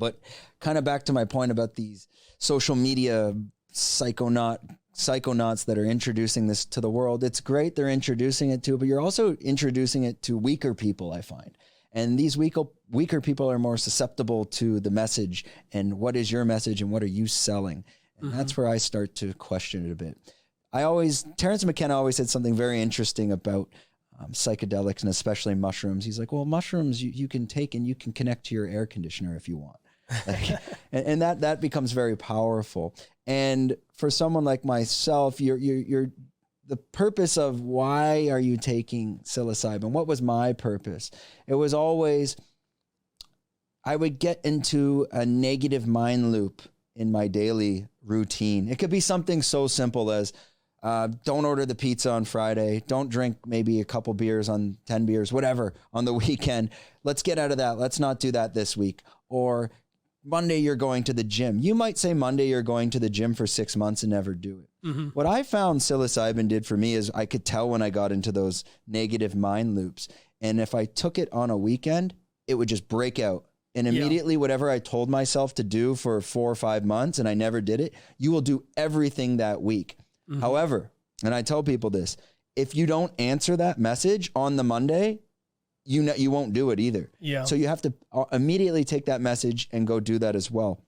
But kind of back to my point about these social media psychonauts that are introducing this to the world. It's great they're introducing it to, but you're also introducing it to weaker people, I find. And these weaker people are more susceptible to the message and what is your message and what are you selling? And that's where I start to question it a bit. Terrence McKenna always said something very interesting about psychedelics and especially mushrooms. He's like, well, mushrooms you can take and you can connect to your air conditioner if you want. Like, and that becomes very powerful. And for someone like myself, you're the purpose of why are you taking psilocybin? What was my purpose? It was always, I would get into a negative mind loop in my daily routine. It could be something so simple as, don't order the pizza on Friday. Don't drink maybe a couple beers 10 beers, whatever, on the weekend. Let's get out of that. Let's not do that this week. Or Monday, you're going to the gym. You might say Monday, you're going to the gym for 6 months and never do it. What I found psilocybin did for me is I could tell when I got into those negative mind loops. And if I took it on a weekend, it would just break out. And immediately, whatever I told myself to do for 4 or 5 months and I never did it, you will do everything that week. However, and I tell people this, if you don't answer that message on the Monday, you won't do it either. Yeah. So you have to immediately take that message and go do that as well.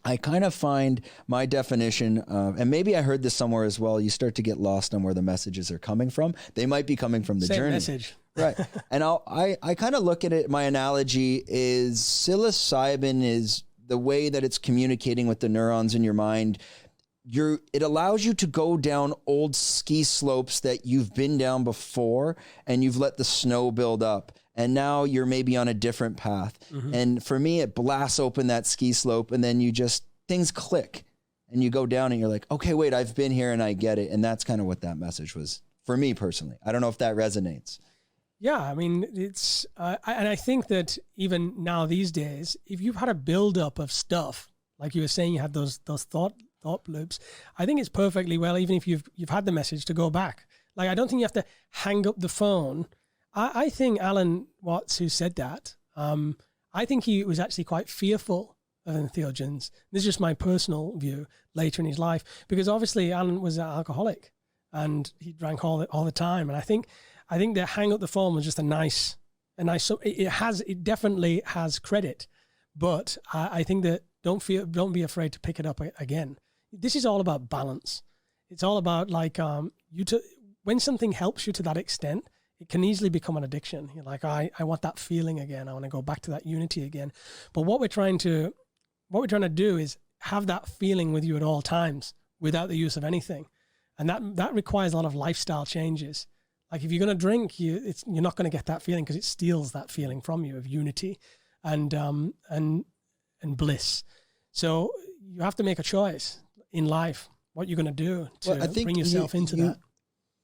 I kind of find my definition of, and maybe I heard this somewhere as well, you start to get lost on where the messages are coming from. They might be coming from the Same journey. Message. Right. And I kind of look at it, my analogy is psilocybin is the way that it's communicating with the neurons in your mind. It allows you to go down old ski slopes that you've been down before and you've let the snow build up. And now you're maybe on a different path. And for me, it blasts open that ski slope and then things click and you go down and you're like, okay, wait, I've been here and I get it. And that's kind of what that message was for me personally. I don't know if that resonates. Yeah, I mean, it's, and I think that even now these days, if you've had a buildup of stuff, like you were saying, you had those thought loops, I think it's perfectly well, even if you've had the message, to go back. Like, I don't think you have to hang up the phone. I think Alan Watts, who said that, I think he was actually quite fearful of entheogens. This is just my personal view later in his life, because obviously Alan was an alcoholic and he drank all the time. And I think that hang up the phone was just a nice, it definitely has credit, but I think that don't be afraid to pick it up again. This is all about balance. It's all about like, when something helps you to that extent, it can easily become an addiction. You're like, I want that feeling again. I want to go back to that unity again. But what we're trying to do is have that feeling with you at all times without the use of anything. And that requires a lot of lifestyle changes. Like if you're going to drink, you're not going to get that feeling because it steals that feeling from you of unity and bliss. So you have to make a choice in life, what you're going to do to bring yourself into that.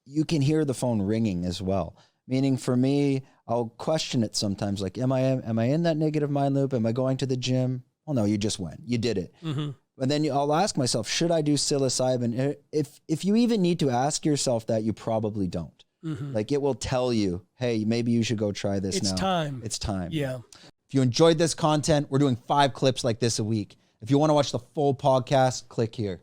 You can hear the phone ringing as well. Meaning for me, I'll question it sometimes. Like, am I in that negative mind loop? Am I going to the gym? Well, no, you just went. You did it. And then I'll ask myself, should I do psilocybin? If you even need to ask yourself that, you probably don't. Like it will tell you, hey, maybe you should go try this now. It's time. Yeah. If you enjoyed this content, we're doing 5 clips like this a week. If you want to watch the full podcast, click here.